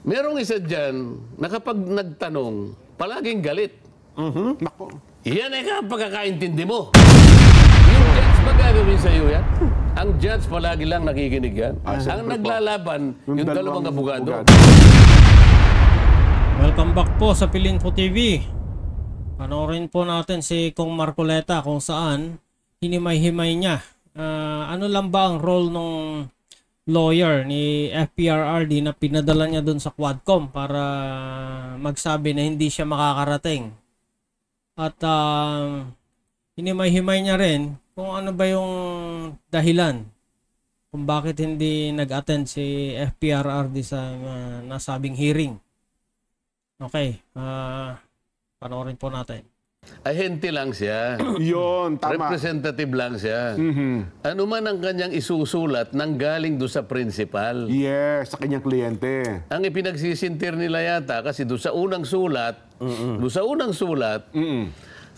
Merong isa dyan na kapag nagtanong, palaging galit. Nako. Yan ay pagkakaintindi mo. Yung judge ba gagawin sa iyo yan? Ang judge palagi lang nakikinig yan. Ang naglalaban, yung dalawang abogado. Welcome back po sa Pilinfo TV. Panoorin po natin si Kong Marcoleta kung saan hinimay-himay niya. Ano lang ba ang role ng lawyer ni FPRRD na pinadala niya doon sa Quadcom para magsabi na hindi siya makakarating. At hinimay-himay niya rin kung ano ba yung dahilan kung bakit hindi nag-attend si FPRRD sa nasabing hearing. Okay, panoorin po natin. Ahente lang siya. Yun, tama. Representative lang siya. Ano man ang kanyang isusulat nang galing doon sa principal. Yes, sa kanyang kliyente. Ang ipinagsisintir nila yata kasi doon sa unang sulat,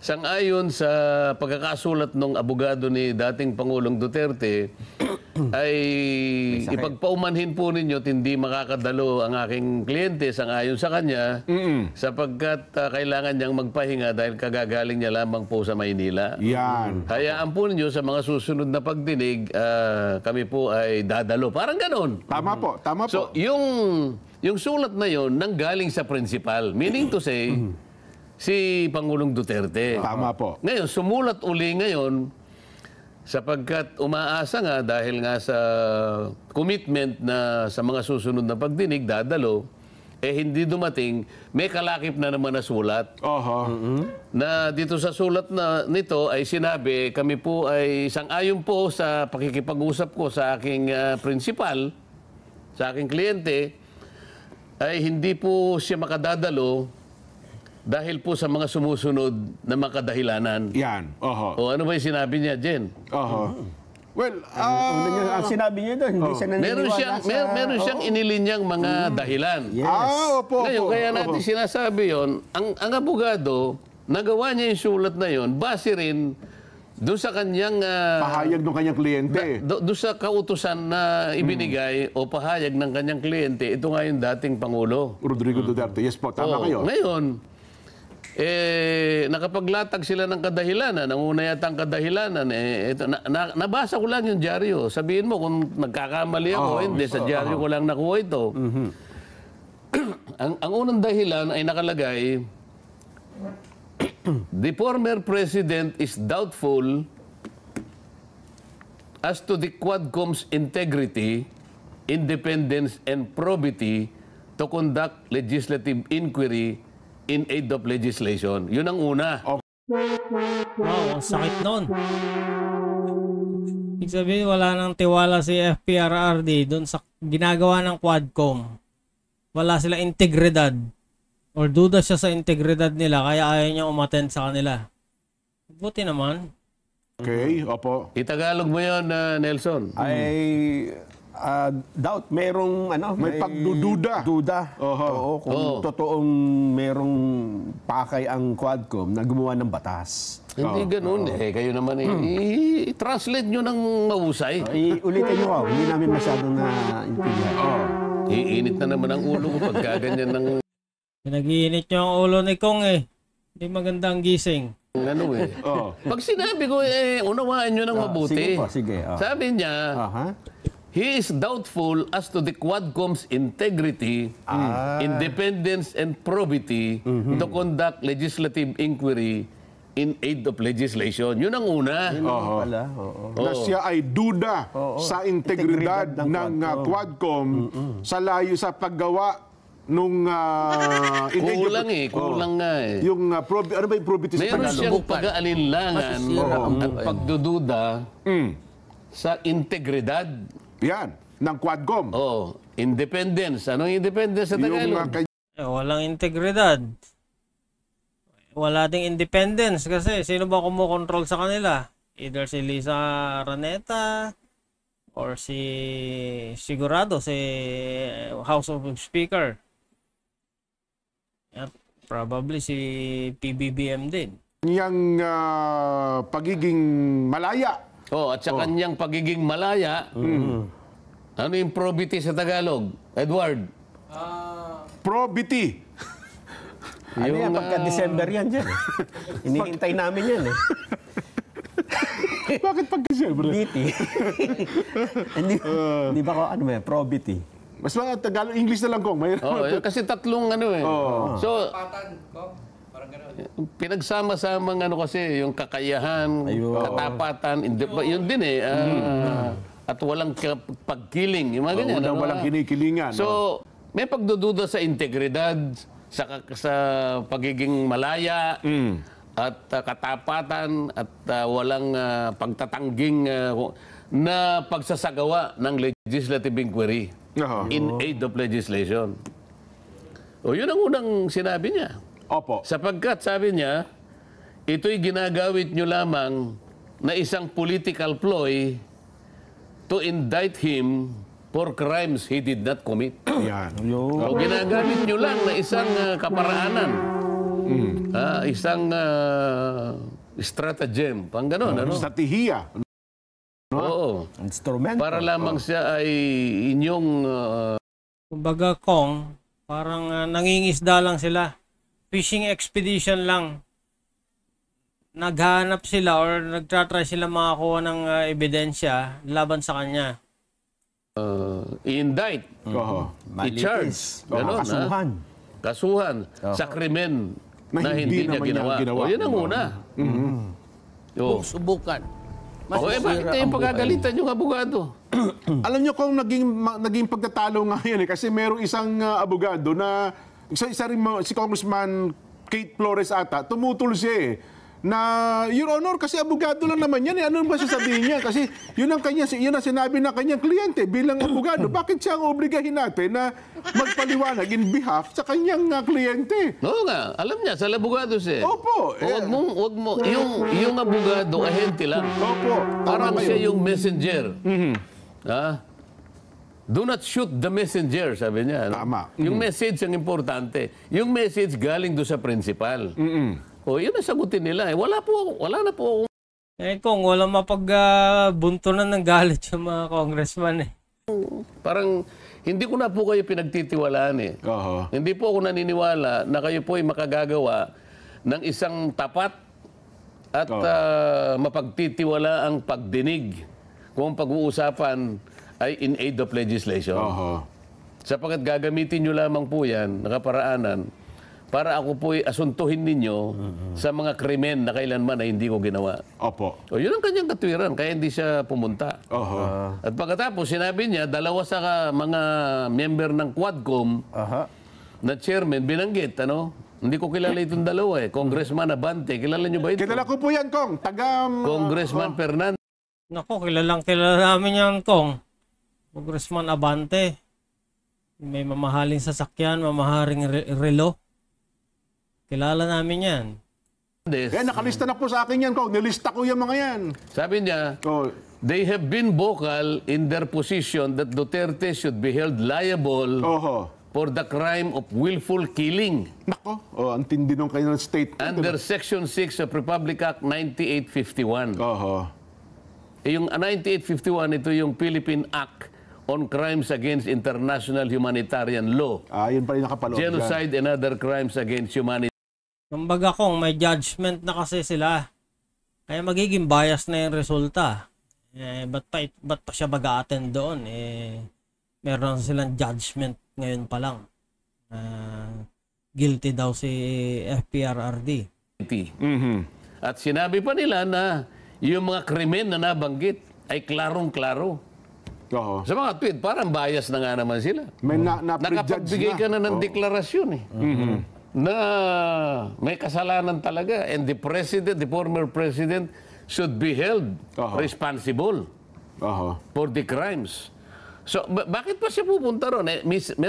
sang-ayon sa pagkakasulat ng abogado ni dating Pangulong Duterte, ay ipagpaumanhin po ninyo at hindi makakadalo ang aking kliyente sang-ayon sa kanya sapagkat kailangan niyang magpahinga dahil kagagaling niya lamang po sa Maynila. Yan. Hayaan po ninyo sa mga susunod na pagdinig, kami po ay dadalo. Parang ganon. Tama po, tama po. So, yung sulat na yon nanggaling sa principal. Meaning to say, si Pangulong Duterte. Tama po. Ngayon, sumulat uli ngayon sapagkat umaasa nga dahil nga sa commitment na sa mga susunod na pagdinig, dadalo, hindi dumating, may kalakip na naman na sulat. Na dito sa sulat na nito ay sinabi, kami po ay sang-ayon po sa pakikipag-usap ko sa aking principal, sa aking kliyente, ay hindi po siya makadadalo dahil po sa mga sumusunod na mga kadahilanan. Yan. O ano ba yung sinabi niya, Jen? Well, ang sinabi niya doon, hindi siya naniniwala meron siyang inilinyang mga dahilan. Yes. opo. Ngayon, kaya natin sinasabi yon, ang abogado, nagawa niya yung sulat na yon, base rin doon sa kanyang pahayag ng kanyang kliyente. doon sa kautusan na ibinigay o pahayag ng kanyang kliyente. Ito nga yung dating Pangulo. Rodrigo Duterte. Yes po, tama kayo. Ngayon, nakapaglatag sila ng kadahilanan. Ang una yata ang kadahilanan. Nabasa ko lang yung dyaryo. Sabihin mo kung nagkakamali ako, hindi. Sa dyaryo ko lang nakuha ito. Ang unang dahilan ay nakalagay, the former president is doubtful as to the Quadcom's integrity, independence, and probity to conduct legislative inquiry in aid of legislation. Yun ang una. Wow, ang sakit nun. Ibig sabihin, wala nang tiwala si FPRRD doon sa ginagawa ng Quadcom. Wala sila integridad. Or duda siya sa integridad nila, kaya ayaw niya umattend sa kanila. Buti naman. Okay, opo. Itagalog mo yun, Nelson. Doubt, merong May pagdududa. Oo, kung totoong merong pakay ang Quadcom na gumawa ng batas. Hindi ganun kayo naman i-translate nyo ng mahusay. Ulitin nyo ko, hindi namin masyadong na-intindihan. Iinit na naman ang ulo ko pagka ganyan ng Pinag-iinit niyo ang ulo ni Kong Hindi maganda ang gising. Pag sinabi ko, unawaan nyo ng mabuti. Sige po, sige. Sabi niya, he is doubtful as to the Quadcom's integrity, independence, and probity to conduct legislative inquiry in aid of legislation. Yun ang una. Na siya ay duda sa integridad ng Quadcom sa layo sa paggawa nung kulang nga yung ano ba yung probity sa meron Tagalog? siyang pag-aalinlangan at pagdududa sa integridad. Yan, ng Quadcom. Independence. Anong independence sa Tagalog? Walang integridad. Wala ding independence kasi sino ba kumukontrol sa kanila? Either si Lisa Araneta or si Sigurado, si House of Speaker. At probably si PBBM din. Niyang pagiging malaya. At sa kanyang pagiging malaya, ano yung probity sa Tagalog? Edward? probity. Ano yan, Yung, pagka-December yan dyan. Hinihintay namin yan eh. Bakit pag-December? Probity. Hindi ba ko, ano ba yan, probity. Mas mga Tagalog, English na lang kong. May, kasi tatlong ano eh. So, pinagsama-samang ano kasi, yung kakayahan, Ayun. katapatan, yun din eh. At walang pagkiling, yung mga ganyan. ano, walang kinikilingan. So, may pagdududa sa integridad, sa pagiging malaya, at katapatan, at walang pagtatangging na pagsasagawa ng legislative inquiry in aid of legislation. O yun ang unang sinabi niya. Opo. Sapagkat sabi niya, ito'y ginagawit nyo lamang na isang political ploy to indict him for crimes he did not commit. Yan. O ginagamit nyo lang na isang kaparaanan. Isang stratagem. Pang ganon, ano? Strategiya. Oo. Instrumento. Para lamang siya ay inyong... Kumbaga, Kong, parang nangingisda lang sila. Fishing expedition lang. Naghahanap sila or nagtatry sila makakuha ng ebidensya laban sa kanya. i-indict, i-charge, gano'n, Kasuhan. kasuhan sa krimen na hindi niya naman niya ginawa. ginawa. O, yun ang una. O, Subukan. o bakit kayo pagagalitan yung abogado? Alam niyo kung naging pagtatalo nga yan eh, kasi merong isang abogado na, isa rin si Congressman Kate Flores ata, tumutol siya eh, na, Your Honor, kasi abogado lang naman yan eh. Ano ba sasabihin niya? Kasi yun ang sinabi ng kanyang kliyente bilang abogado. Bakit siya ang obligahin natin na magpaliwanag in behalf sa kanyang kliyente? Oo nga, alam niya, sa abogado siya. Opo. Wag mo, yung abogado, ahente lang. Opo. Parang siya yung messenger. Ha? Do not shoot the messenger, sabi niya. Ano? Tama. Yung message ang importante. Yung message galing do sa principal. O, yun ang sagutin nila. Eh. Wala na po. Kung walang mapagbuntunan ng galit yung mga congressman eh. Parang, hindi ko na po kayo pinagtitiwalaan eh. Hindi po ako naniniwala na kayo po ay makagagawa ng isang tapat at mapagtitiwala ang pagdinig kung pag-uusapan ay in aid of legislation. Sapagkat gagamitin nyo lamang po yan, nakaparaanan, para ako po ay asuntuhin ninyo sa mga krimen na kailanman ay hindi ko ginawa. Opo. O yun ang kanyang katwiran, kaya hindi siya pumunta. At pagkatapos, sinabi niya, dalawa sa mga member ng Quadcom na chairman, binanggit, ano? Hindi ko kilala itong dalawa eh. Congressman Abante, kilala niyo ba ito? Kilala ko po yan, Kong. Congressman Fernandez. Naku, kilala namin yan, Kong. Congressman Abante. May mamahaling sasakyan, mamahaling relo. Kilala namin yan. Nakalista na po sa akin yan, Kong. Nilista ko yung mga yan. Sabi niya, they have been vocal in their position that Duterte should be held liable for the crime of willful killing. Nako, ang tindi nung kanyang statement. Under Section 6 of Republic Act 9851. Yung 9851, ito yung Philippine Act on Crimes Against International Humanitarian Law. Yun pa rin nakapaloob dyan. Genocide and other crimes against humanity. Kumbaga, Kong, may judgment na kasi sila. Kaya magiging bias na yung resulta. Ba't pa siya mag-a-attend doon? Meron silang judgment ngayon pa lang. Guilty daw si FPRRD. At sinabi pa nila na yung mga krimen na nabanggit ay klarong-klaro. Sa mga tweet, parang bias na nga naman sila. May nakapagbigay ka na ng deklarasyon eh. Na may kasalanan talaga. And the former president should be held responsible for the crimes. So, bakit pa siya pupunta ron?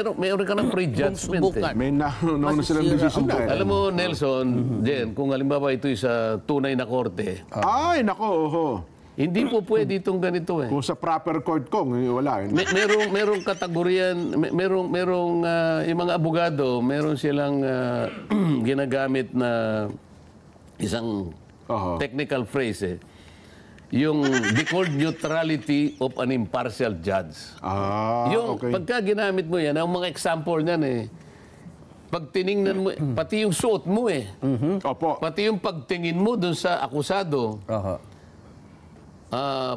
Meron ka ng pre-judgment eh. May nauna silang decision na. Alam mo, Nelson, Jen, kung halimbawa ito'y sa tunay na korte, ay, nako, hindi po pwede itong ganito eh. Kung sa proper court, Kong, wala. Merong kategoryan, merong yung mga abogado, meron silang ginagamit na isang technical phrase eh. Yung declared neutrality of an impartial judge. Yung pagka ginamit mo yan, ang mga example niyan eh, pag tiningnan mo, pati yung suot mo Opo. pati yung pagtingin mo dun sa akusado, Aha.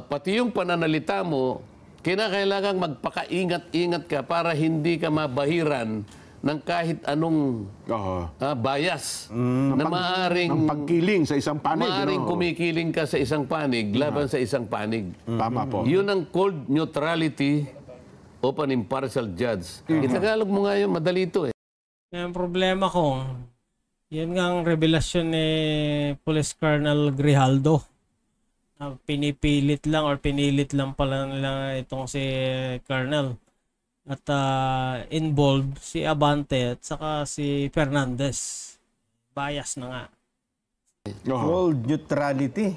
pati yung pananalita mo, kinakailangan magpakaingat-ingat ka para hindi ka mabahiran ng kahit anong Oho. bias na maaring Ang pagkiling sa isang panig. maaring no? kumikiling ka sa isang panig laban sa isang panig. Tama po. Yun ang cold neutrality of an impartial judge. Itagalog mo nga yun, madali ito Ang problema ko, yan nga ang revelasyon ni Police Colonel Grijaldo. Na pinipilit lang or pinilit lang pala nila itong si Colonel. At involved si Abante at saka si Fernandez. Bias na nga. Oho. Cold neutrality.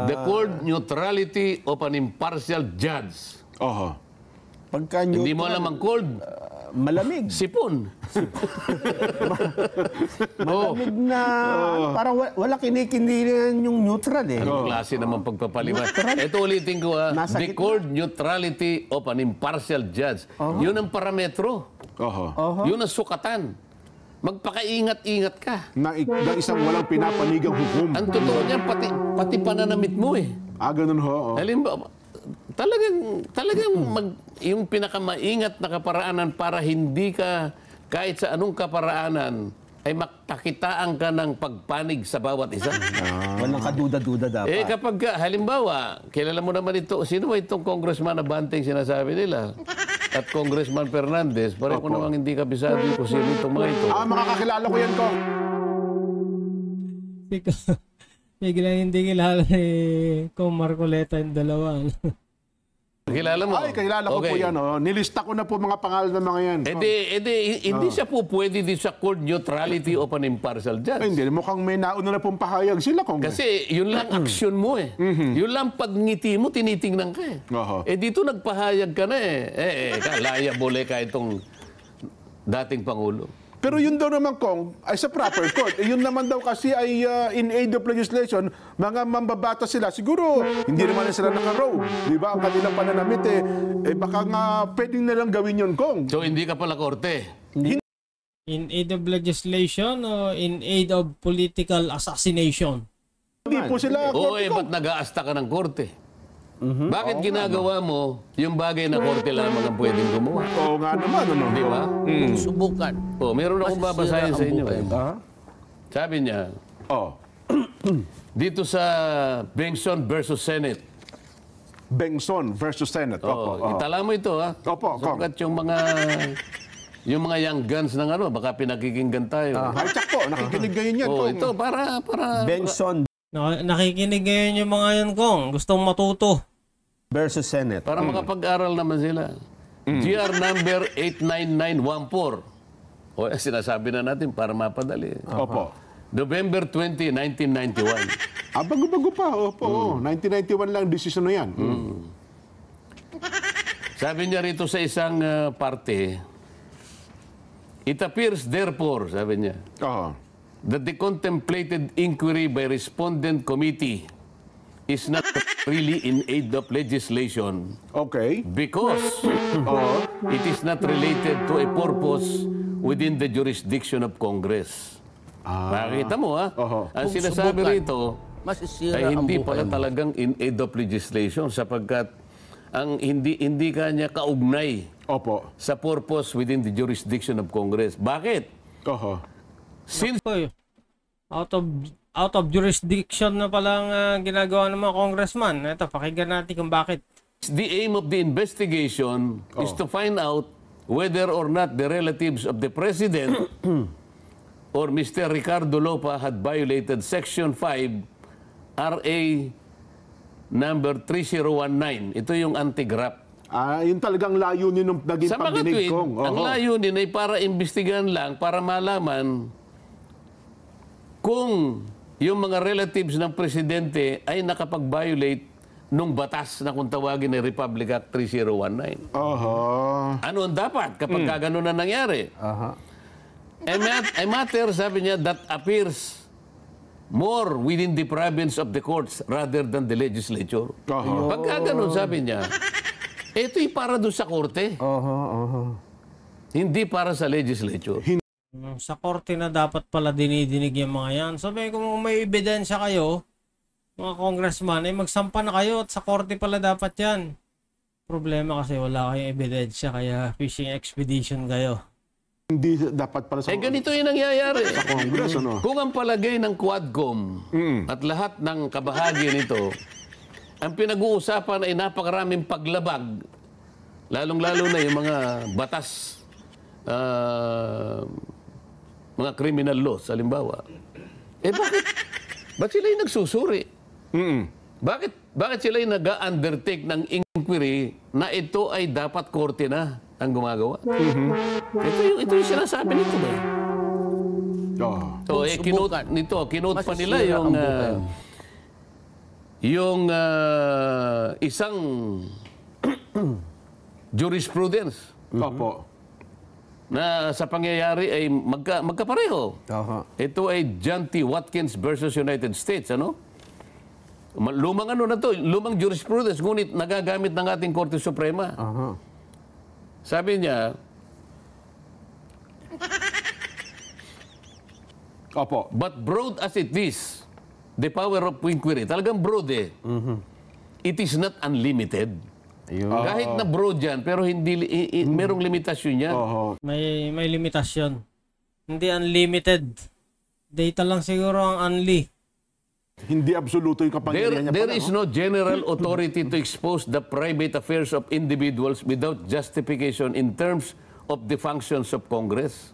The cold neutrality of an impartial judge. Oho. Pagka Hindi neutral, mo alam ang cold, malamig. sipon. Malamig na, parang wala kinikindihan yung neutral eh. Anong klase naman pagpapaliwan? Ito ulitin ko Nasa the gitna. cold neutrality of an impartial judge. Yun ang parametro. Oho. Yun ang sukatan. Magpakaingat-ingat ka. Na isang walang pinapanigang hukom. Ang totoo niyan, pati pananamit mo Ganun ho. Oh. Halimbawa, yung pinakamaingat na kaparaanan para hindi ka, kahit sa anong kaparaanan, ay makakitaan ka ng pagpanig sa bawat isa. Walang kaduda-duda dapat. Kapag halimbawa, kilala mo naman ito, sino ba itong Congressman Abante sinasabi nila? At Congressman Fernandez, pareho ko namang hindi kabisado kung sino itong mga ito. Makakakilala ko yan ko. Biglang hindi kilala ni Kong Marcoleta yung dalawa. Kilala mo? Ay, kilala ko po yan. Oh. Nilista ko na po mga pangalan ng mga yan. Hindi siya po pwede din sa cold neutrality of an impartial judge. Ay, hindi, mukhang may nauna na pong pahayag sila. Kung Kasi yun lang aksyon mo Yun lang pagngiti mo, tinitingnan ka Oho. dito nagpahayag ka na liable ka itong dating Pangulo. Pero yun daw naman, Kong, ay sa proper court. Yun naman daw kasi ay in aid of legislation, mga mambabata sila. Siguro, hindi naman sila naka-row. Di ba? Ang kanilang pananamit baka nga pwedeng nalang gawin yun, Kong. So hindi ka pala korte. In aid of legislation o in aid of political assassination? Hindi po sila korte, Kong. Ba't nag-aasta ka ng korte? Bakit ginagawa mo yung bagay na korte lamang ang pwedeng gumawa? Oo nga naman, ano? Di ba? Subukan. Meron akong babasahin sa inyo. Sabi niya, Oh. dito sa Bengson versus Senate. Bengson versus Senate. Opo. Itala mo ito, ha? Opo, Kong. Sapagkat yung mga young guns ng baka pinakikinggan tayo. Ay, tsak po. Nakikinig ngayon yan, Kong. Ito, para... Benson Nakikinig ngayon yung mga yan, Kong. Gustong matuto. versus Senate. Para makapag-aral naman sila. GR number 89914. Sinasabi na natin para mapadali. Opo. November 20, 1991. Bago-bago pa. Opo. 1991 lang decision na yan. Sabi niya rito sa isang parte, it appears therefore, sabi niya, Oo. that the contemplated inquiry by respondent committee is not really in aid of legislation Okay. because it is not related to a purpose within the jurisdiction of Congress. Nakita mo, ha? Oho. Ang sinasabi Subukan. rito Masisira ay ang hindi buhay pala mo. talagang in aid of legislation sapagkat ang hindi kanya kaugnay Opo. sa purpose within the jurisdiction of Congress. Bakit? Oho. Since Hoy, out of jurisdiction na palang ginagawa ng mga congressman. Ito, pakinggan natin kung bakit. the aim of the investigation is to find out whether or not the relatives of the President or Mr. Ricardo Lopa had violated Section 5 RA number 3019. Ito yung anti-graft. Yun talagang layunin ng naging Sa mga pagdinig tweet, kong. ang layunin ay para imbestigahan lang, para malaman kung yung mga relatives ng presidente ay nakapag-violate nung batas na kung tawagin ay Republic Act 3019. Oho. Ano ang dapat kapag gano'n na nangyari? A matter, sabi niya, that appears more within the province of the courts rather than the legislature. Oho. Pagka gano'n, sabi niya, ito'y para doon sa korte. Hindi para sa legislature. Sa korte na dapat pala dinidinig yung mga yan. So kung may ebidensya kayo, mga congressman, ay magsampa na kayo at sa korte pala dapat yan. Problema kasi wala kayong ebidensya kaya fishing expedition kayo. Hindi dapat para sa, Ganito yung nangyayari. sa Congress, ano? Kung ang palagay ng Quadcom at lahat ng kabahagi nito, ang pinag-uusapan ay napakaraming paglabag, lalong-lalo na yung mga batas, mga criminal laws, halimbawa. Bakit sila yung nagsusuri? Bakit sila yung nag-undertake ng inquiry na ito ay dapat korte na ang gumagawa? Ito yung sinasabi nito ba? Kinote pa nila yung isang jurisprudence Opo. na sa pangyayari ay magkapareho. Aha. Ito ay John T. Watkins versus United States, ano? Lumang lumang jurisprudence, ngunit nagagamit ng ating Korte Suprema. Aha. Sabi niya, Opo. but broad as it is, the power of inquiry, talagang broad eh. It is not unlimited. Ayun. Kahit na broad yan, pero merong limitasyon yan. Oho. May limitasyon. Hindi unlimited. Data lang siguro ang unli. Hindi absoluto yung kapangyarihan niya There pala, is no general authority to expose the private affairs of individuals without justification in terms of the functions of Congress.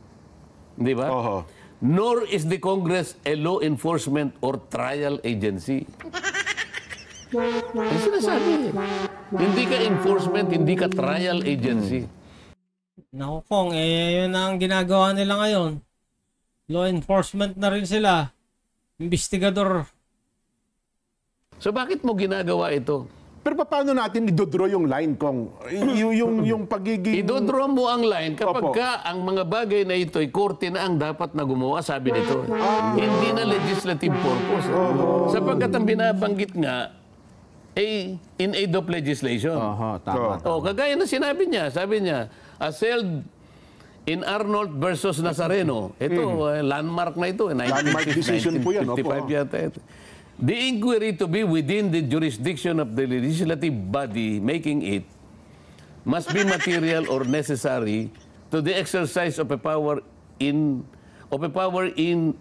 Di ba? Oho. Nor is the Congress a law enforcement or trial agency. Ang sinasabi, hindi ka enforcement, hindi ka trial agency. Naku Kong, yun na ang ginagawa nila ngayon. Law enforcement na rin sila. Investigador. So bakit mo ginagawa ito? Pero paano natin idodraw yung line, Kong? Yung pagiging... Idodraw mo ang line kapag Opo. ka ang mga bagay na ito ay korte na ang dapat na gumawa, sabi nito. Hindi na legislative purpose. Sapagkat ang binabanggit nga ay in aid of legislation. Aha, tama. Kagaya na sinabi niya, sabi niya, as held in Arnold versus Nazareno. Ito, landmark na ito. Landmark decision po yan, 1955 opo. yata ito. The inquiry to be within the jurisdiction of the legislative body making it must be material or necessary to the exercise of a power in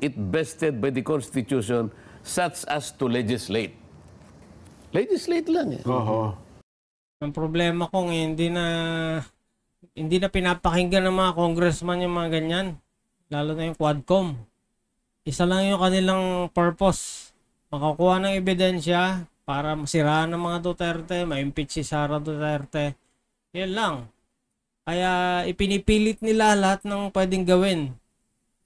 it vested by the Constitution such as to legislate. Legislate lang eh. Oho. Ang problema kong hindi na pinapakinggan ng mga congressman yung mga ganyan. Lalo na yung Quadcom. Isa lang yung kanilang purpose. Makakuha ng ebidensya para masiraan ng mga Duterte, ma-impeach si Sara Duterte. Yan lang. Kaya ipinipilit nila lahat ng pwedeng gawin.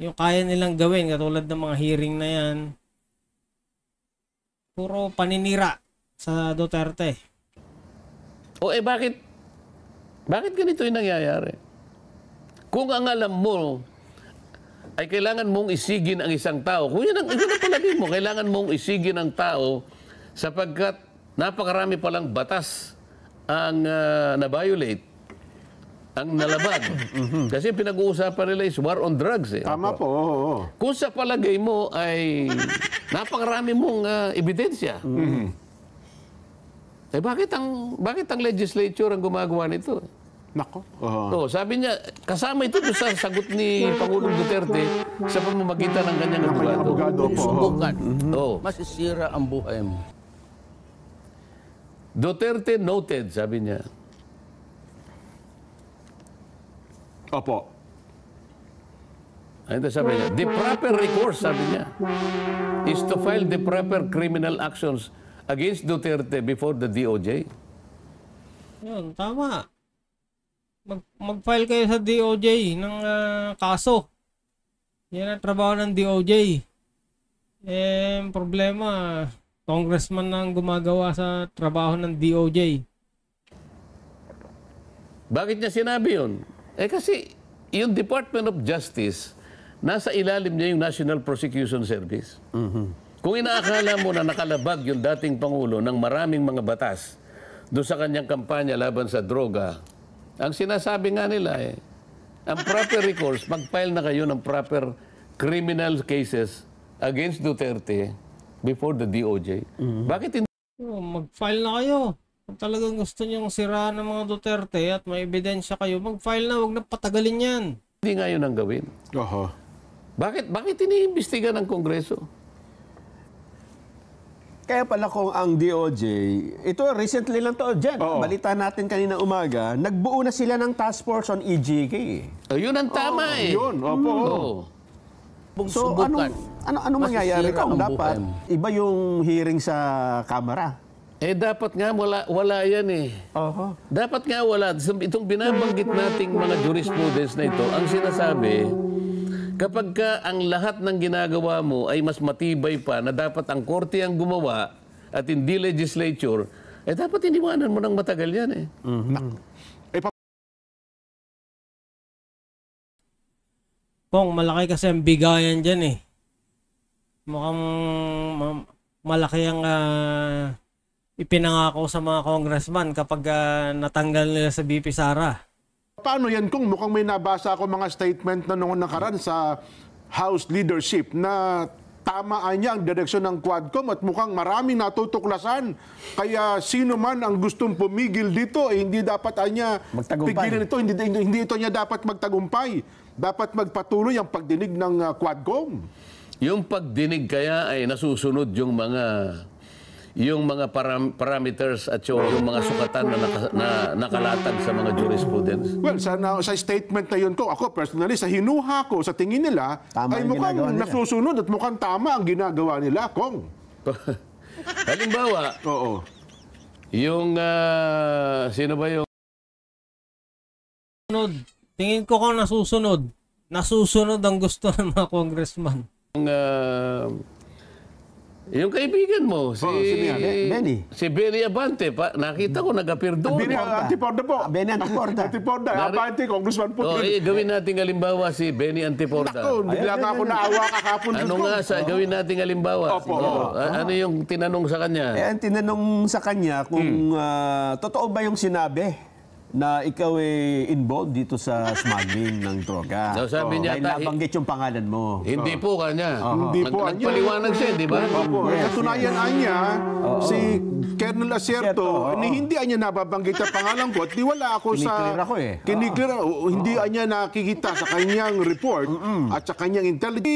Yung kaya nilang gawin, katulad ng mga hearing na yan. Puro paninira sa Duterte. Bakit ganito yung nangyayari? Kung ang alam mo ay kailangan mong isigin ang isang tao, kung yun ang palagay mo, kailangan mong isigin ang tao sapagkat napakarami palang batas ang na-violate, ang nalabag. Kasi pinag-uusapan nila is war on drugs. Eh. Tama po. Oo. Kung sa palagay mo ay napakarami mong ebidensya, bakit ang legislature ang gumagawa nito? Nako. Oho. Sabi niya, kasama ito doon sa sagot ni Pangulong Duterte sa pamamagitan ng kanyang abogado. Abogado po. Subukan. Oo. Masisira ang buhay mo. Duterte noted, sabi niya. Opo. Ito sabi niya, the proper recourse, sabi niya, is to file the proper criminal actions against Duterte before the DOJ. Yun, tama. Mag-file kayo sa DOJ ng kaso. Yan ang trabaho ng DOJ. Problema, congressman na ang gumagawa sa trabaho ng DOJ. Bakit niya sinabi yun? Kasi yung Department of Justice, nasa ilalim niya yung National Prosecution Service. Kung inaakala mo na nakalabag yung dating Pangulo ng maraming mga batas doon sa kanyang kampanya laban sa droga, ang sinasabi nga nila Ang proper recourse, mag-file na kayo ng proper criminal cases against Duterte before the DOJ. Bakit hindi? Mag-file na kayo. Kung talagang gusto niyong siraan ng mga Duterte at may ebidensya kayo, mag-file na, huwag na patagalin yan. Hindi nga yun ang gawin. Oho. Bakit iniimbestiga ng Kongreso? Kaya pala kung ang DOJ, ito recently lang to, Jen, Oo. balita natin kanina umaga, nagbuo na sila ng task force on EJK. Oh, yun ang tama eh. Yun, opo. Oo. So Subukan. ano mangyayari Masisira kung ang dapat iba yung hearing sa Kamara? Dapat nga wala yan eh. Oho. Dapat nga wala. Itong binabanggit nating mga jurisprudence na ito, ang sinasabi, kapag ka ang lahat ng ginagawa mo ay mas matibay pa na dapat ang korte ang gumawa at hindi legislature, dapat iniwanan mo ng matagal yan eh. Kung malaki kasi ang bigayan dyan eh. Mukhang malaki ang ipinangako sa mga congressman kapag natanggal nila sa BP Sara. Paano yan kung mukhang may nabasa ako mga statement na noong nakaraan sa House leadership na tamaan niya ang direksyon ng Quadcom at mukhang maraming natutuklasan. Kaya sino man ang gustong pumigil dito, hindi dapat niya Magtagumpay. pigilan ito. Hindi ito niya dapat magtagumpay. Dapat magpatuloy ang pagdinig ng Quadcom. Yung pagdinig kaya ay nasusunod yung mga parameters at yung mga sukatan na nakalatag sa mga jurisprudence. Well, sa statement na yun ko, ako personally, sa hinuha ko, sa tingin nila, Tama ay yung mukhang ginagawa nila. nasusunod at mukhang tama ang ginagawa nila, Kong. Halimbawa, Oo. yung sino ba yung Tingin ko kung nasusunod. Nasusunod ang gusto ng mga congressman. yung kaibigan mo, si sino yan? Benny. Si Benny Abante, nakita ko nag-appear doon. Bini Antiporda po. Benny Antiporda. Antiporda. Abante, Congressman po. Gawin nating halimbawa si Benny Antiporda. Ako, bigla nga ako naawa kakapon. Ano nga gawin nating halimbawa? Opo. Ano yung tinanong sa kanya? Ang tinanong sa kanya kung totoo ba yung sinabi na ikaw ay involved dito sa smuggling ng droga. No, sabi niya, Dahil nabanggit yung pangalan mo. Hindi po kanya. Hindi po kanya. Nagpaliwanag siya, di ba? Opo. Katunayan niya, si Colonel Asierto, oo. hindi niya nababanggit ang pangalan ko at di wala ako sa... Kiniklear ako eh. Kiniklear. Hindi niya nakikita sa kanyang report at sa kanyang intelligence.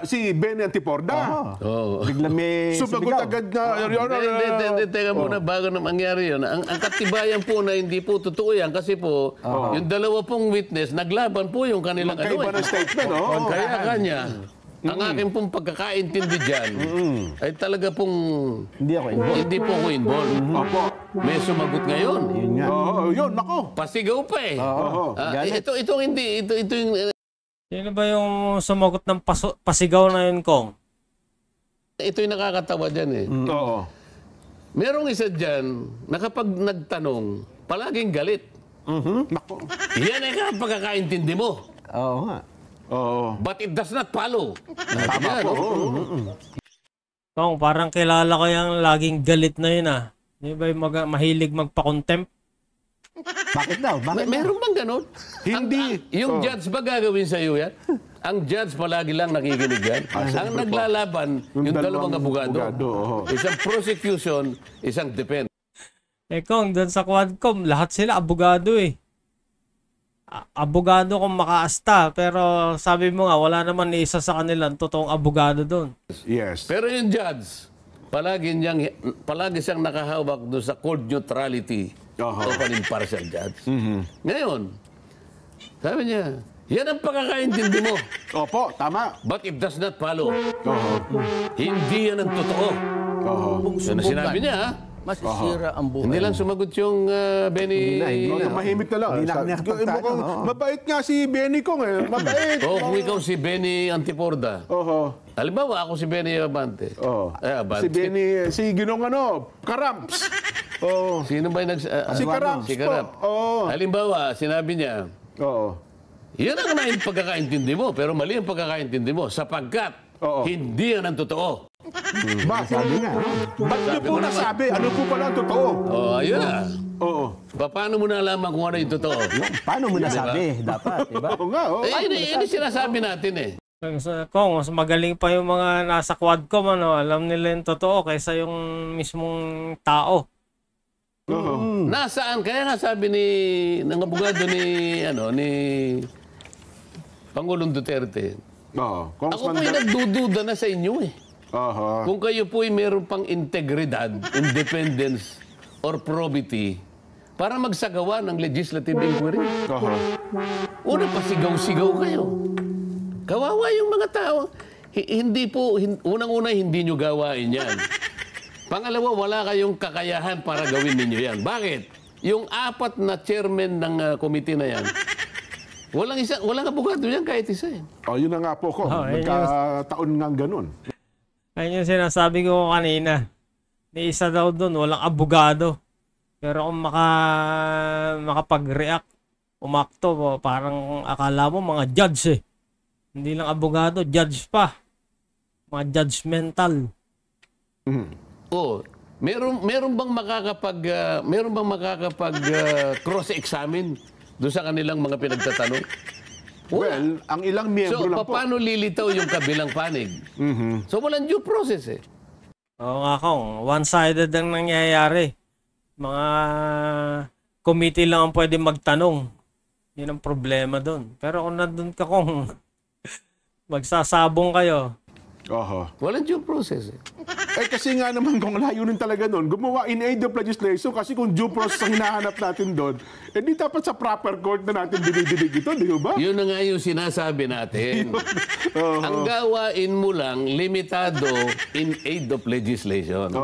Si Benny Antiporda. Oo. Bigla may Sumagot sumigaw. agad na, Your Honor, Hindi, teka muna, bago na mangyari yun. Ang katibayan po na hindi po totoo yan kasi po, yung dalawa pong witness, naglaban po yung kanilang magkaiba ng statement, oh. Kaya kanya, ang aking pong pagkakaintindi dyan, ay talaga pong Hindi ako involved. hindi po ako involved. Opo. May sumagot ngayon. Yun nga. Oo, yun, nako. Pasigaw pa eh. Oo. Galit. Ito yung Sino ba yung sumagot ng pasigaw na yun, Kong? ito yung nakakatawa dyan eh. Oo. Merong isa dyan na kapag nagtanong, palaging galit. Nako. Yan ay pagkakaintindi mo. Oo nga. Oo. But it does not follow. Tama po. Kong, parang kilala ko yung laging galit na yun ah. Di ba yung mahilig magpa-contempt? Bakit daw? Bakit daw? Meron bang ganon? Hindi. Yung judge ba gagawin sa iyo yan? Ang judge palagi lang nakikinig yan. Ang naglalaban, yung dalawang abogado. oo. Isang prosecution, isang defense. Kong, doon sa Quadcom, lahat sila abogado eh. Abogado kung makaasta, pero sabi mo nga, wala naman ni isa sa kanilang totoong abogado doon. Yes. Pero yung judge, palagi siyang nakahawak doon sa court neutrality of an impartial judge. Ngayon, sabi niya, yan ang pagkakaintindi mo. Opo, tama. But it does not follow. Oo. Hindi yan ang totoo. Oo. Kung Yan ang sinabi niya, ha? masisira ang buhay. Hindi lang sumagot yung Benny. Hindi na. Mahimik na lang. Hindi na Sa- nakapagtayo, mukhang oo. mabait nga si Benny Kong eh. Mabait. Kung ikaw si Benny Antiporda. Oho. Halimbawa, ako si Benny Abante. Oo. Abante. Si Benny, si Ginong Karamps. Oo. Sino ba yung Si Karamps Si po. Karap. Oo. Halimbawa, sinabi niya, Oo. yan ang pagkakaintindi mo, pero mali ang pagkakaintindi mo sapagkat Oo. hindi yan ang totoo. Bakit? Sabi nga. Ba't niyo po nasabi? Ano po pala ang totoo? Oh, ayun na. Oo. Paano mo nalaman kung ano yung totoo? Paano mo nasabi? Dapat, diba? Oo nga, oo. Yan yung sinasabi natin eh. Kung mas magaling pa yung mga nasa Quadcom, ano, alam nila yung totoo kaysa yung mismong tao. Nasaan? Kaya nga sabi ng abogado ni Pangulong Duterte, Oo. ako po'y nagdududa na sa inyo eh. Aha. Kung kayo po'y meron pang integridad, independence, or probity para magsagawa ng legislative inquiry. Aha. Una, pasigaw-sigaw kayo. Kawawa yung mga tao. Unang-una, hindi nyo gawain yan. Pangalawa, wala kayong kakayahan para gawin ninyo yan. Bakit? Yung 4 na chairman ng committee na yan, walang abogado yan kahit isa eh. Oh, yun na nga po ko. Nagkataon nga ganun. Ayun yung sinasabi ko kanina. Ni isa daw doon, walang abogado. Pero kung makapag-react, umakto, parang akala mo mga judge eh. Hindi lang abogado, judge pa. Mga judgmental. Oh, meron bang makakapag cross-examine doon sa kanilang mga pinagtatanong? Well, ang ilang miyembro So, lang po. paano lilitaw yung kabilang panig? So, walang due process eh. Oo nga kong, one-sided ang nangyayari. Mga committee lang ang pwede magtanong. Yun ang problema doon. Pero kung nandun ka kung magsasabong kayo, Aha. Walang due process eh. Eh kasi nga naman kung layunin talaga doon, gumawa in aid of legislation kasi kung due process ang hinahanap natin doon, eh di dapat sa proper court na natin dinidinig ito, di ba? Yun na nga yung sinasabi natin. Ang gawain mo lang, limitado in aid of legislation.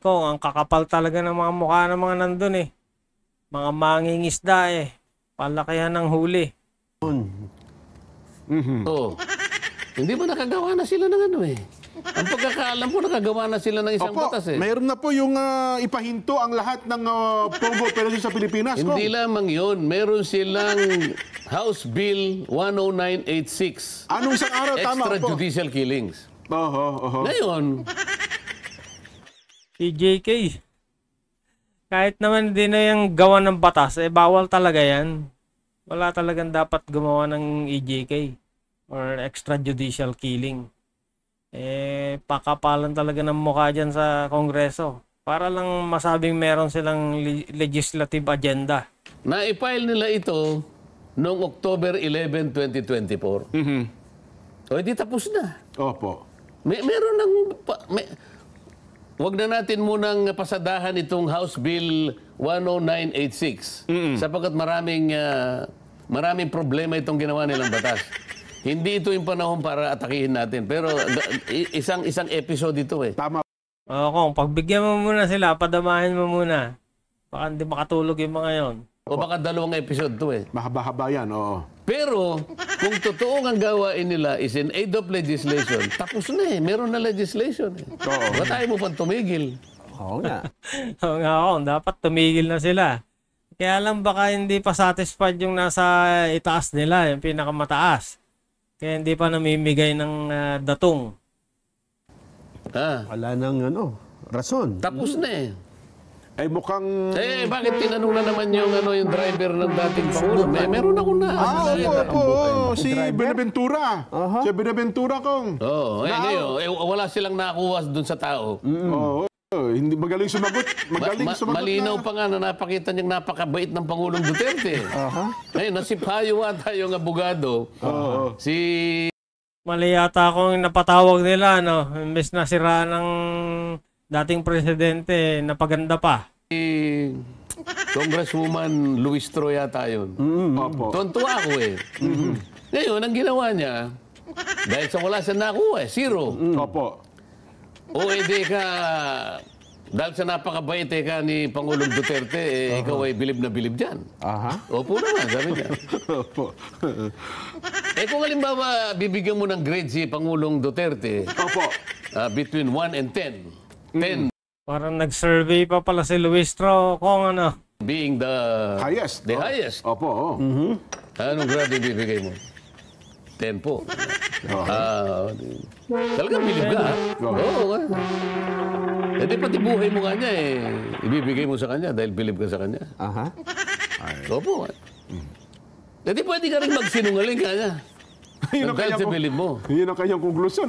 kung ang kakapal talaga ng mga mukha ng mga nandun eh. Mga mangingisda eh. Palakihan ng huli. Oh. Hindi ba nakagawa na sila ng ano eh? Ang pagkakaalam ko, nakagawa na sila ng isang Opo, batas eh. mayroon na po yung ipahinto ang lahat ng Pogo operation sa Pilipinas. Hindi lamang yun. Meron silang House Bill 10986. Anong isang araw tama po? Extrajudicial killings. Oho. Ngayon, EJK. Kahit naman hindi na yung gawa ng batas, eh bawal talaga yan. Wala talagang dapat gumawa ng EJK or extrajudicial killing. Eh, pakapalan talaga ng mukha dyan sa Kongreso. Para lang masabing meron silang legislative agenda. na-file nila ito noong October 11, 2024. O, hindi tapos na. Opo. Meron ng... Wag na natin munang pasadahan itong House Bill 10986 sapagkat maraming problema itong ginawa nilang batas. Hindi ito yung panahon para atakihin natin. Pero isang episode ito eh. Tama. Kung pagbigyan mo muna sila, padamahin mo muna. Baka hindi makatulog yung mga yon. O baka 2 episode to eh. Mahaba-haba yan, oo. Pero kung totoo ang gawain nila is in aid of legislation, tapos na eh. Meron na legislation eh. Oo. Ba't tayo mo pang tumigil? Oo nga. Oo nga ako, dapat tumigil na sila. Kaya lang baka hindi pa satisfied yung nasa itaas nila, yung pinakamataas. Kaya hindi pa namimigay ng datong. Wala nang rason. Tapos na eh. Ay mukhang... Bakit tinanong na naman yung driver ng dating Pangulo? Meron ako na. Opo. Si Benaventura. Si Benaventura kong. Oo. Ngayon, wala silang nakuha dun sa tao. Oo. Hindi magaling sumagot. Malinaw pa nga na napakita niyang napakabait ng Pangulong Duterte. Ngayon, nasipayo ata yung abogado. Si... Mali yata akong napatawag nila, imbes na sira ng dating presidente, napaganda pa. Congresswoman Luis Troy yata yun. Opo. Tontuwa ako eh. Ngayon, ang ginawa niya, dahil sa wala siya nakuha eh, 0. Opo. O dahil sa napakabait ka ni Pangulong Duterte, ikaw ay bilib na bilib dyan. Opo naman, sabi niya. Opo. Kung halimbawa, bibigyan mo ng grade si Pangulong Duterte, Opo. between 1 and 10. 10 Parang nag-survey pa pala si Luis Tro kung being the Highest. highest. Opo. Anong grade bibigay mo? 10 po. Talagang bilib ka, ha? Oo, nga. Eh, di pati buhay mo nga niya, ibibigay mo sa kanya dahil bilib ka sa kanya. Aha. Opo. Eh, di pwede ka rin magsinungaling ka niya. Yun ang Dahil sa kanyang- bilib mo. Yun ang kanyang konklusyon.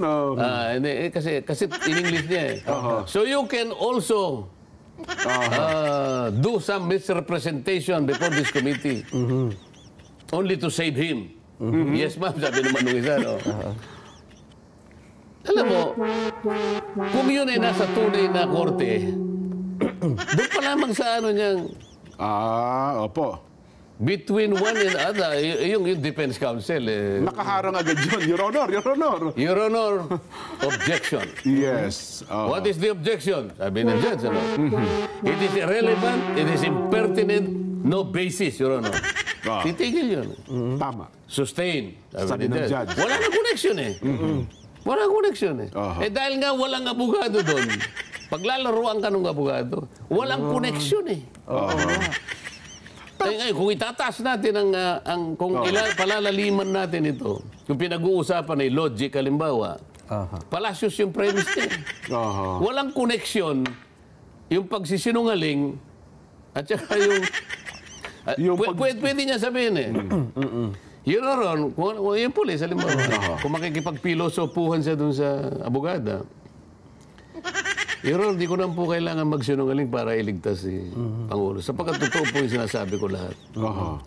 Hindi, kasi in English niya eh. So you can also do some misrepresentation before this committee. Only to save him. Yes, ma'am, sabi naman nung isa. No? Alam mo, kung yun ay nasa tunay na korte, doon pa lamang sa ano niyang Opo. between one and other, yung defense counsel, Nakaharang agad yun. Your Honor, Your Honor. Your Honor, objection. Yes. What is the objection? Sabi ng judge, ano? It is irrelevant, it is impertinent, no basis, Your Honor. Titigil yun. Tama. Sustain, Sabi ni ng judge. Wala nang connection eh. Walang connection eh. Eh dahil nga walang abogado doon, paglalaruan ka ng abogado, walang connection eh. Eh, ngayon, kung itataas natin kung palalaliman natin ito, kung pinag-uusapan ay logic, halimbawa, palasyos yung premise niya. Walang connection yung pagsisinungaling at saka pwede niya sabihin eh. Yun ron, kung yung pulis, halimbawa, kung makikipagpilosopuhan siya dun sa abogada, yun, di ko na po kailangan magsinungaling para iligtas si Pangulo. Sapagkat totoo po yung sinasabi ko lahat.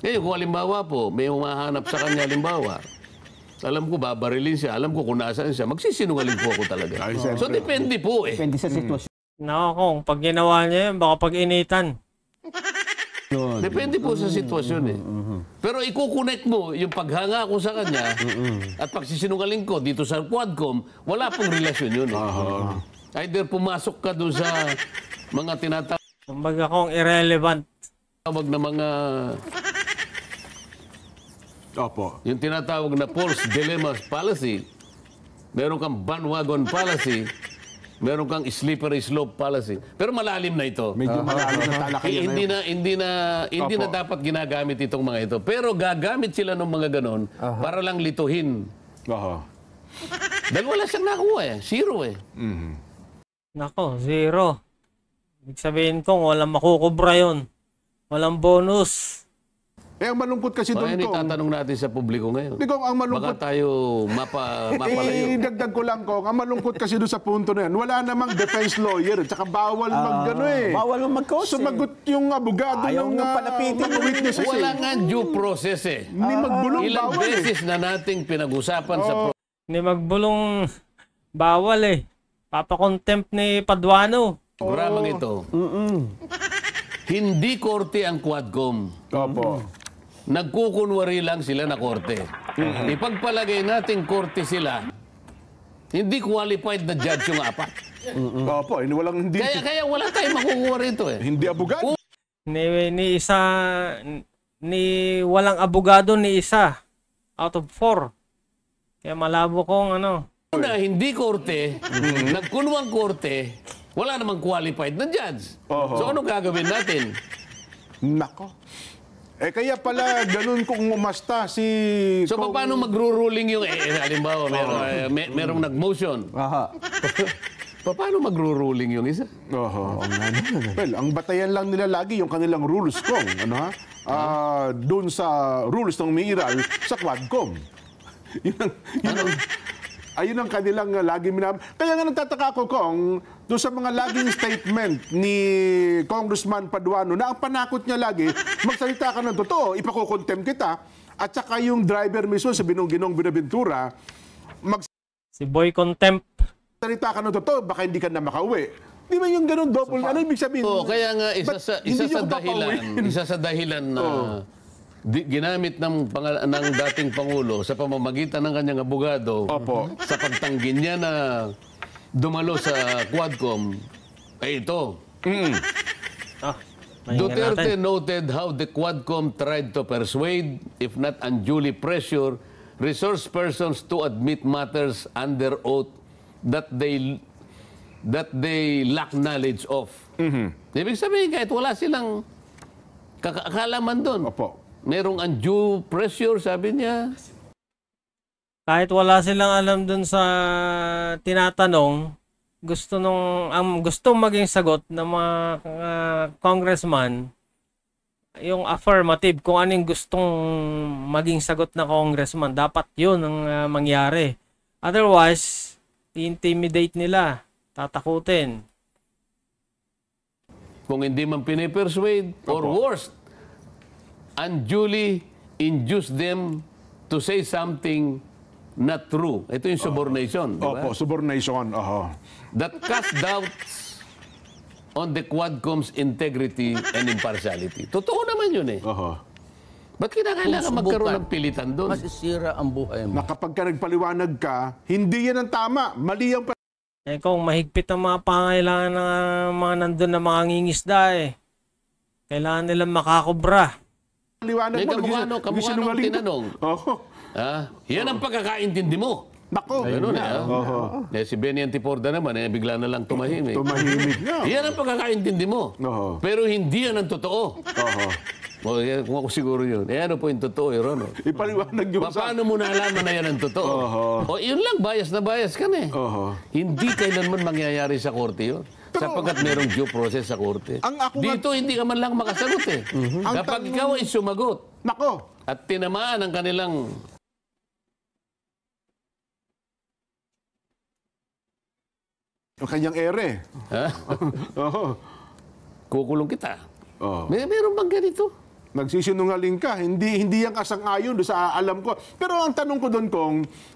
Ngayon, kung halimbawa po, may umahanap sa kanya halimbawa, alam ko, babarilin siya, alam ko kung nasaan siya, magsisinungaling po ako talaga. So, depende po eh. Depende sa sitwasyon. Nako, kung pag ginawa niya yun, baka pag initan. Depende po sa sitwasyon eh. Pero ikukonek mo yung paghanga ko sa kanya at pagsisinungaling ko dito sa Quadcom, wala pong relasyon yun eh. Either pumasok ka doon sa mga tinatawag Kumbaga kung irrelevant. na mga Opo. yung tinatawag na false dilemma fallacy, meron kang bandwagon fallacy, meron kang slippery slope fallacy. Pero malalim na ito. Medyo malalim na talakayan na Hindi na dapat ginagamit itong mga ito. Pero gagamit sila ng mga ganon para lang lituhin. Dahil wala siyang nakuha eh. Zero eh. Nako, zero. Ibig sabihin kong walang makukubra yun. Walang bonus. Ang malungkot kasi doon, Kaya Kong. itatanong natin sa publiko ngayon. Di, Kong, ang malungkot. Baka tayo mapalayo. Dagdag ko lang, Kong. Ang malungkot kasi doon sa punto na yan, wala namang defense lawyer. Tsaka bawal mag-ano eh. Bawal mo mag-coach Sumagot yung abogado Ayaw ng nga palapitin mga yung witnesses. Wala nga due process eh. Hindi magbulong, Ilang bawal eh. beses na nating pinag-usapan sa Hindi magbulong bawal eh. Papakontempt ni Paduano. programang ito. Hindi korte ang Quadcom. Opo. Nagkukunwari lang sila na korte. Ipagpalagay natin korte sila, hindi qualified na judge yung apat. Opo. Hindi Kaya wala tayong makukuha rito eh. hindi abogado. Ni walang abogado ni isa out of 4. Kaya malabo kong ano. Una, hindi korte, nagkunwang korte, wala namang qualified na judge. So anong gagawin natin? Nako. Kaya pala ganun kung umasta si... So paano magro-ruling yung, halimbawa, merong nag-motion. Paano magro-ruling yung isa? Well, ang batayan lang nila lagi yung kanilang rules, Kong. Ano ha? Doon sa rules ng umiiral sa Quadcom. Ayun ang kanilang lagi Kaya nga nagtataka ko, Kong, doon sa mga laging statement ni Congressman Paduano na ang panakot niya lagi, magsalita ka ng totoo, ipakukontempt kita, at saka yung driver mismo sa Ginong Binaventura, Si Boy Contempt. magsalita ka ng totoo, baka hindi ka na makauwi. Di ba yung ganun double? Ano ibig sabihin? Kaya nga Hindi niyo isa sa dahilan na ginamit ng dating Pangulo sa pamamagitan ng kanyang abogado sa pagtanggi niya na dumalo sa Quadcom ay ito. Duterte noted how the Quadcom tried to persuade, if not unduly pressure, resource persons to admit matters under oath that they lack knowledge of. Ibig sabihin, kahit wala silang kakalaman doon. Merong undue pressure, sabi niya. kahit wala silang alam dun sa tinatanong, ang gustong maging sagot ng mga congressman, yung affirmative, kung anong gustong maging sagot ng congressman, dapat yun ang mangyari. Otherwise, i-intimidate nila, tatakutin. Kung hindi man pinipersuade, or worst, unduly induce them to say something not true. Ito yung subornation, di ba? Opo, subornation. That cast doubts on the Quadcom's integrity and impartiality. Totoo naman yun eh. Ba't kinakailangan magkaroon ng pilitan doon? Masisira ang buhay mo. Na kapag ka nagpaliwanag ka, hindi yan ang tama. Mali ang Kung mahigpit ang mga pangailangan ng mga nandun na mga ngingisda kailangan nilang makakobra. paliwanag mo. Kamukha nung tinanong. Yan ang pagkakaintindi mo. Nako. Ganun si Benny Antiporda naman, bigla na lang tumahimik. Tumahimik nga. Yan ang pagkakaintindi mo. Pero hindi yan ang totoo. Kung ako siguro yun. Ano po yung totoo, Ron? Ipaliwanag nyo Paano mo nalaman na yan ang totoo? Yun lang, bias na bias ka na eh. Hindi kailanman mangyayari sa korte yun. Sapagkat merong due process sa korte. Dito hindi ka man lang makasagot eh. Kapag ikaw ay sumagot at tinamaan ang kanilang yung kanyang ere. kukulong kita. Meron bang ganito? Nagsisinungaling ka, hindi yan kasang-ayon doon sa alam ko. Pero ang tanong ko doon,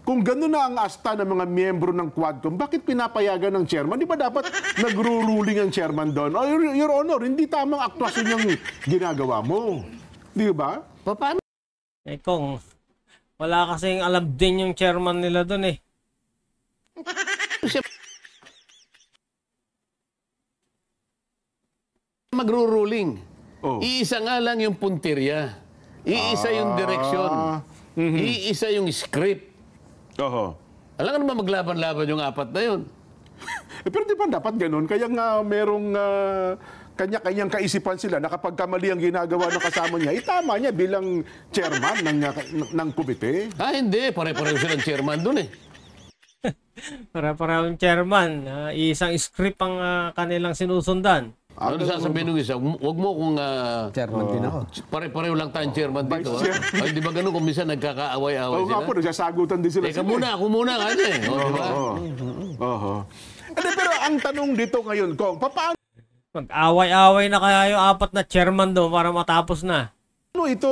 kung gano'n na ang asta ng mga miyembro ng Quadcom, bakit pinapayagan ng chairman? Di ba dapat nagro-ruling ang chairman doon? Your Honor, hindi tamang aktwasyon yung ginagawa mo. Di ba? Paano? Kung wala kasing alam din yung chairman nila doon Magro-ruling. Iisa nga lang yung punteriya. Iisa yung direksyon. Iisa yung script. Alam ka naman maglaban-laban yung apat na yun. Pero di ba dapat ganun? Kaya nga merong kanya-kanyang kaisipan sila na kapag kamali ang ginagawa ng kasama niya, itama niya bilang chairman ng komite. Hindi. Pare-pareho silang chairman dun eh. Para yung chairman, isang script ang kanilang sinusundan. Ano sasabihin nung isa? Huwag mo kung Chairman din ako. pare-pareho lang tayong chairman dito. Ay, di ba ganun kung minsan nagkakaaway-away Oo sila? nga po, nagsasagutan din sila. Teka muna, ako muna ka eh. Di ba? Pero ang tanong dito ngayon, Kong, paano Mag-away-away na kaya yung apat na chairman doon para matapos na? ito,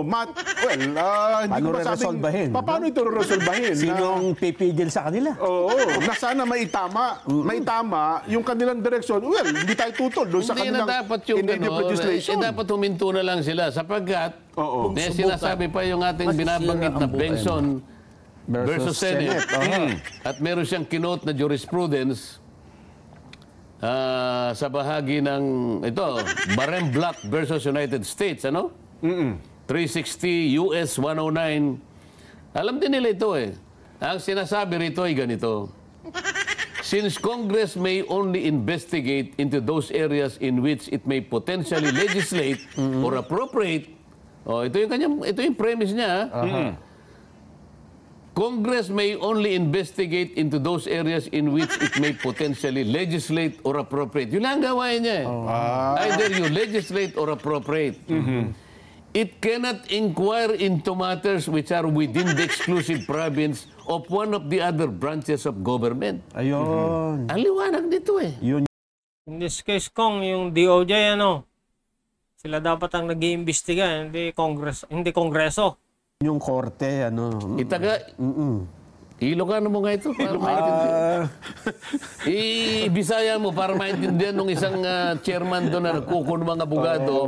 hindi Paano ko masabing, resolbahin? paano ito resolbahin? Sinong pipigil sa kanila? Na sana maitama yung kanilang direksyon. Well, hindi tayo tutol doon sa Hindi na kanilang dapat yung indicative legislation. dapat huminto na lang sila sapagkat may sinasabi pa yung ating binabanggit na Bengson versus Senate. At meron siyang kinote na jurisprudence sa bahagi ng Barem Block versus United States, 360 US 109. Alam din nila ito eh. Ang sinasabi rito ay ganito. Since Congress may only investigate into those areas in which it may potentially legislate or appropriate. Ito yung premise niya. Congress may only investigate into those areas in which it may potentially legislate or appropriate. Yun lang gawain niya eh. Either you legislate or appropriate. It cannot inquire into matters which are within the exclusive province of one of the other branches of government. Ayun. Ang liwanag dito eh. In this case, Kong, yung DOJ, sila dapat ang nag-iimbestiga, hindi Kongreso. Yung korte, Ilocano mo nga ito para maintindihan. Ibisaya mo para maintindihan ng isang chairman doon na nagkukuno mga abogado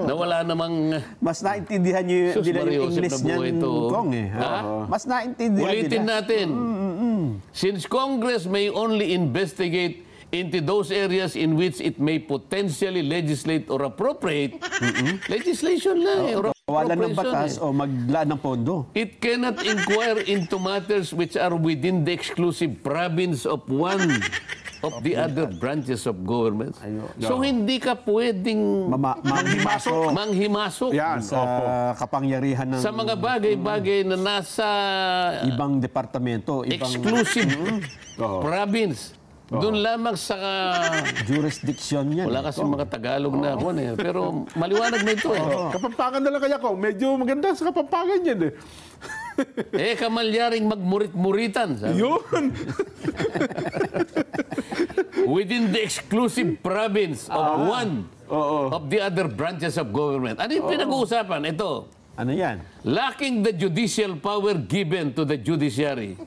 na wala namang... Mas naintindihan nyo nila yung English niyan, Kong eh. Mas naintindihan Ulitin nila. natin. Since Congress may only investigate into those areas in which it may potentially legislate or appropriate, legislation lang eh. Wala ng batas o maglaan ng pondo. It cannot inquire into matters which are within the exclusive province of one of the other branches of government. So hindi ka pwedeng manghimasok Yan, sa kapangyarihan ng sa mga bagay-bagay na nasa ibang departamento, ibang exclusive province. Doon lamang sa jurisdiction yan. wala kasi mga Tagalog na ako pero maliwanag na ito Kapampangan na lang kaya ko. Medyo maganda sa Kapampangan yan kamalyaring magmurit-muritan. Sabi. Yun. Within the exclusive province of one of the other branches of government. Ano yung pinag-uusapan? Ito. Ano yan? Lacking the judicial power given to the judiciary.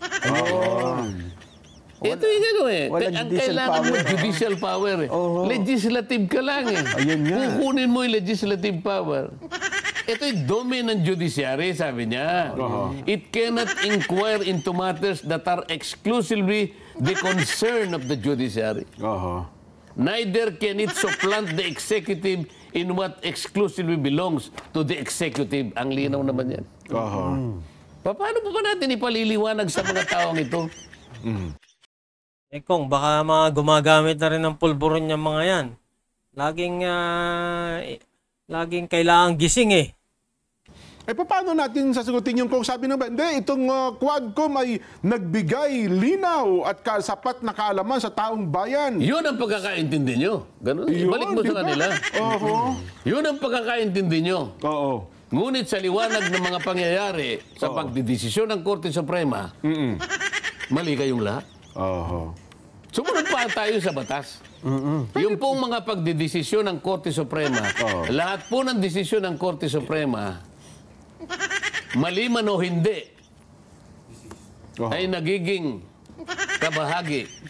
Ito yung ano walang Ang judicial kailangan mo power. judicial power Legislative ka lang Ayun nga. Kukunin mo yung legislative power. Ito yung domain ng judiciary, sabi niya. It cannot inquire into matters that are exclusively the concern of the judiciary. Neither can it supplant the executive in what exclusively belongs to the executive. Ang linaw naman yan. Paano pa natin ipaliliwanag sa mga taong ito? Kung baka mga gumagamit na rin ng pulburon yung mga yan. Laging kailangang gising Paano natin sasagutin yung kung sabi naman, hindi, itong Quadcom ay nagbigay linaw at sapat na kaalaman sa taong bayan. Yun ang pagkakaintindi nyo. Ganun. Ibalik mo sa kanila. Yun ang pagkakaintindi nyo. Ngunit sa liwanag ng mga pangyayari sa pagdidesisyon ng Korte Suprema, mali kayong lahat. Sumunod pa tayo sa batas. Yung pong mga pagdidesisyon ng Korte Suprema, lahat po ng desisyon ng Korte Suprema, mali man o hindi, ay nagiging kabahagi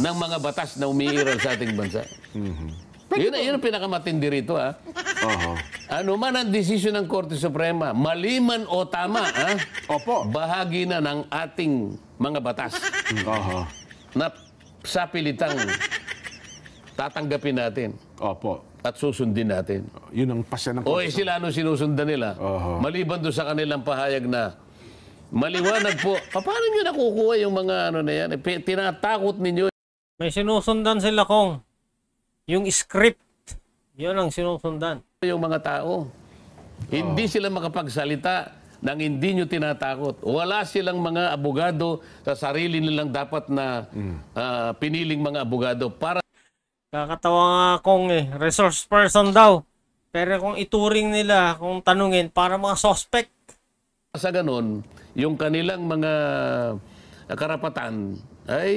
ng mga batas na umiiral sa ating bansa. Yun ang pinakamatindi rito. Ano man ang desisyon ng Korte Suprema, mali man o tama, bahagi na ng ating mga batas na sa pilitang tatanggapin natin at susundin natin. Yun ang pasya ng Sila ano sinusundan nila? Maliban doon sa kanilang pahayag na maliwanag po. Paano nyo nakukuha yung mga ano na yan? Tinatakot ninyo. May sinusundan sila yung script. Yun ang sinusundan. Yung mga tao. Hindi sila makapagsalita nang hindi nyo tinatakot. Wala silang mga abogado sa sarili nilang dapat na piniling mga abogado para Kakatawa nga resource person daw. Pero kung ituring nila, kung tanungin, para mga suspect. sa ganun, yung kanilang mga karapatan ay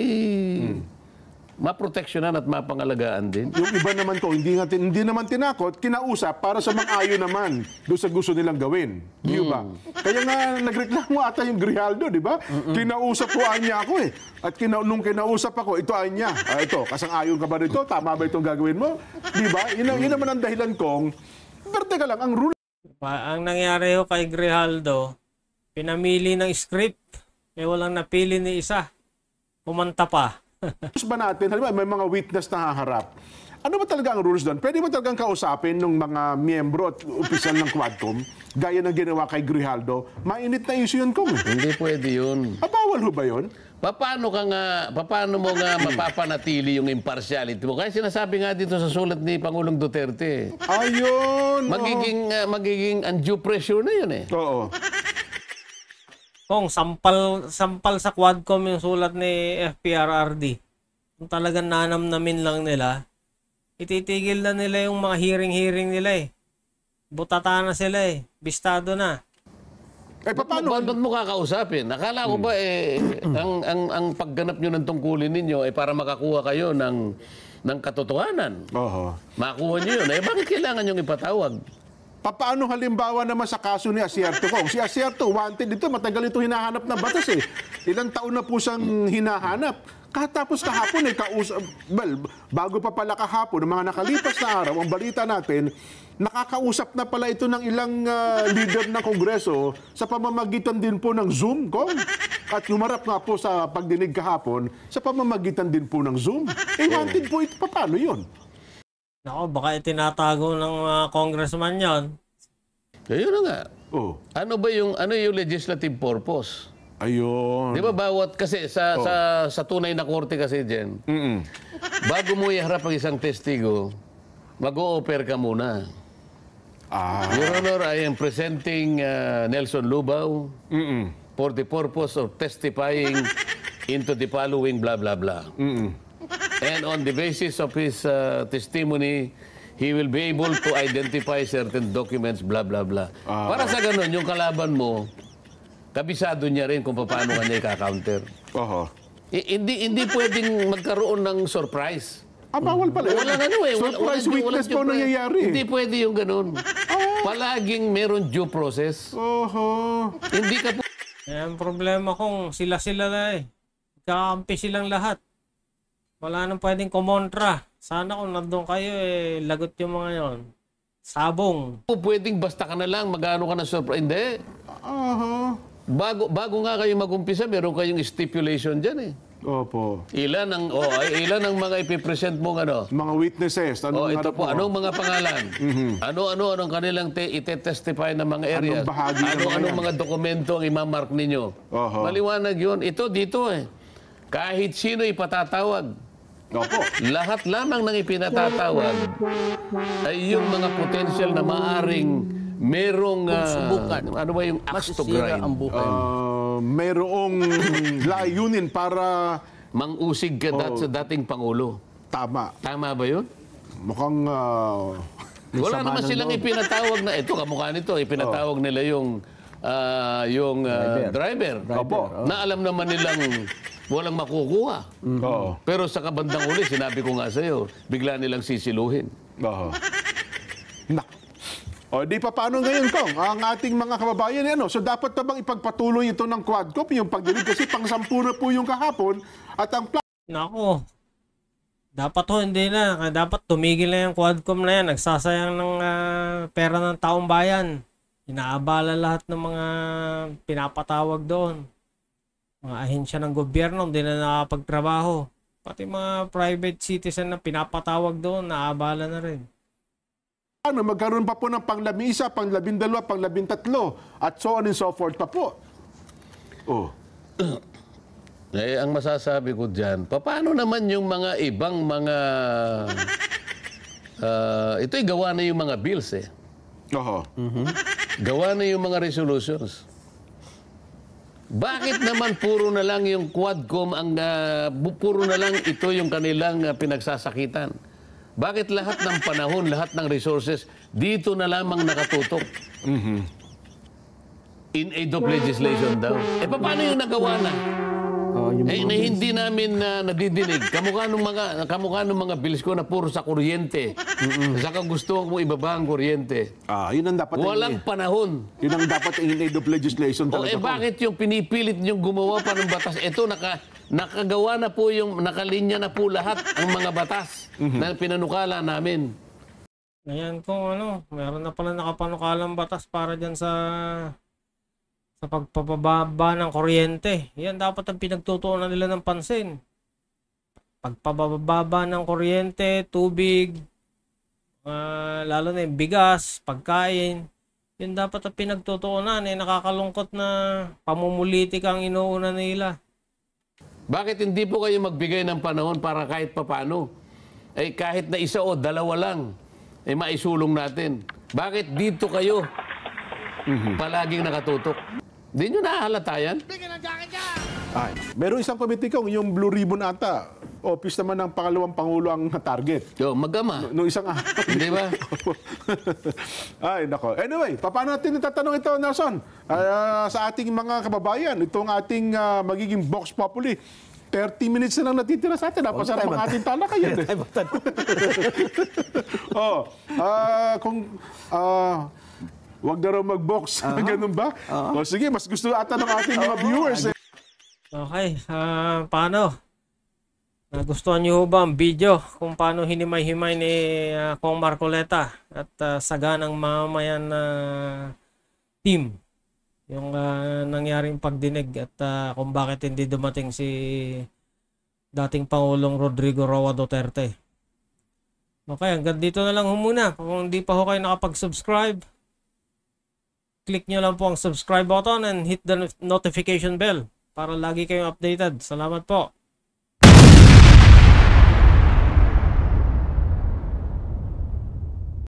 maproteksyonan at mapangalagaan din. Yung iba naman ko, hindi naman tinakot, kinausap para sa mang-ayo naman doon sa gusto nilang gawin. Di ba? Kaya nga nagreklamo ata yung Grijaldo, di ba? Kinausap ko niya ako At nung kinausap ako, ito niya. Ito, kasang-ayon ka ba rito? Tama ba itong gagawin mo? Di ba? Yun naman ang dahilan kong, pero teka lang, ang rule... Ang nangyari kay Grijaldo, pinamili ng script, walang napili ni isa. Kumanta pa. ba natin, halimbawa, may mga witness na haharap. Ano ba talaga ang rules doon? Pwede ba talagang kausapin ng mga miyembro at opisyal ng Quadcom, gaya ng ginawa kay Grijaldo? Mainit na issue yun kung. Hindi pwede yun. Bawal ho ba yun? Paano mo nga mapapanatili yung impartiality mo? Kaya sinasabi nga dito sa sulat ni Pangulong Duterte. Ayun! Magiging undue pressure na yun Oo. Kung sampal sa Quadcom yung sulat ni FPRRD, kung talagang nanamnamin lang nila, ititigil na nila yung mga hearing nila Butata na sila bistado na. Paano? Ba't mo kakausapin? Akala ko ba ang pagganap nyo ng tungkulin ninyo ay para makakuha kayo ng katotohanan. Makuha nyo yun. Bakit kailangan yung ipatawag? Paano halimbawa naman sa kaso ni Asierto Kong? Si Asierto, wanted ito, matagal ito hinahanap na batas Ilang taon na po siyang hinahanap. Katapos kahapon bago pa pala kahapon, ng mga nakalipas na araw, ang balita natin, nakakausap na pala ito ng ilang leader ng Kongreso sa pamamagitan din po ng Zoom, Kong. At humarap nga po sa pagdinig kahapon sa pamamagitan din po ng Zoom. Wanted po ito, paano yun? Nako, baka itinatago ng congressman yon. Yun na nga. Ano yung legislative purpose? Ayun. Di ba bawat, kasi sa tunay na korte kasi dyan, bago mo iharap ang isang testigo, mag-o-offer ka muna. Your Honor, I am presenting Nelson Lubao for the purpose of testifying into the following blah, blah, blah. And on the basis of his testimony, he will be able to identify certain documents, blah, blah, blah. Para sa ganun, yung kalaban mo, kabisado niya rin kung paano kanya i-counter. Hindi pwedeng magkaroon ng surprise. Bawal pala. Walang ano eh. Surprise witness po nangyayari. Hindi pwede yung ganun. Palaging meron due process. Hindi ka po... Ang problema kung sila-sila na eh. Kakampi silang lahat. Wala nang pwedeng kumontra. Sana kung nandun kayo eh, lagot yung mga yon. Sabong. Pwedeng basta ka na lang, magano ka na surprise. Hindi. Bago nga kayo mag-umpisa, meron kayong stipulation dyan eh. Opo. Ilan ang mga ipipresent mong ano? Mga witnesses. Ito po, anong mga pangalan? Anong kanilang ite-testify ng mga areas? Anong bahagi ng mga Anong yan? mga dokumento ang imamark ninyo? Maliwanag yun. Ito dito eh. Kahit sino ipatatawag. Opo. Lahat lamang ng ipinatatawag ay yung mga potential na maaring merong... Subukan. ano ba yung axe to Masisira grind? ang buhay. Merong layunin para Mang-usig ka sa dating Pangulo. tama. Tama ba yun? Mukhang Wala naman silang ipinatawag na ito, kamukha nito, ipinatawag nila yung driver. Opo. Na alam naman nilang walang makukuha. Pero sa kabandang uli, sinabi ko nga sa'yo, bigla nilang sisiluhin. Di pa paano ngayon, Kong? Ang ating mga kababayan, so dapat na bang ipagpatuloy ito ng Quadcom, yung pagdinig kasi pang-10 na po yung kahapon at ang Nako. Dapat hindi na. Dapat tumigil na yung Quadcom na yan. Nagsasayang ng pera ng taong bayan. Inaabala lahat ng mga pinapatawag doon. Mga ahensya ng gobyerno, hindi na nakapagtrabaho. Pati mga private citizen na pinapatawag doon, naabala na rin. magkaroon pa po ng pang-11, pang-12, pang-13 at so on and so forth pa po. Ang masasabi ko dyan, paano naman yung mga ibang mga... ito'y gawa na yung mga bills eh. Gawa na yung mga resolutions. Bakit naman puro na lang yung Quadcom puro na lang ito yung kanilang pinagsasakitan? Bakit lahat ng panahon, lahat ng resources dito na lamang nakatutok? In aid of legislation daw. Paano yung nagawa na? Na hindi namin nadidinig. Kamukha ng mga bills ko na puro sa kuryente. Saka gusto mo ibaba ang kuryente. Yun ang dapat. Walang panahon. Yun ang dapat in aid of legislation talaga. Bakit yung pinipilit yung gumawa pa ng batas? Ito, nakagawa na po nakalinya na po lahat ang mga batas na pinanukala namin. Ngayon kung meron na pala nakapanukalang batas para dyan sa pagpapababa ng kuryente. Yan dapat ang pinagtutuunan nila ng pansin. Pagpababa ng kuryente, tubig, lalo na yung bigas, pagkain. Yan dapat ang pinagtutuunan. Nakakalungkot na pamumulitik ang inuuna nila. Bakit hindi po kayo magbigay ng panahon para kahit papano? Kahit na isa o dalawa lang, maisulong natin. Bakit dito kayo palaging nakatutok? Di nyo nahalata yan? Meron isang committee, Kong, yung Blue Ribbon ata. Office naman ng pangalawang Pangulo ang target. Magama. No isang Hindi ba? Nako. Anyway, paano natin itatanong ito, Nelson? Sa ating mga kababayan, itong ating magiging Vox Populi. 30 minutes na lang natitira sa atin. Napasarap ang ating talakayan. Wag na raw mag-box. Ganun ba? Sige, mas gusto ata ng ating mga viewers. Okay, paano? Nagustuhan niyo ba ang video kung paano hinimay-himay ni Kong Marcoleta at saganang mamamayan na team yung nangyaring pagdinig at kung bakit hindi dumating si dating Pangulong Rodrigo Roa Duterte. Okay, hanggang dito na lang muna. Kung hindi pa ho kayo nakapag-subscribe, click nyo lang po ang subscribe button and hit the notification bell para lagi kayong updated. Salamat po.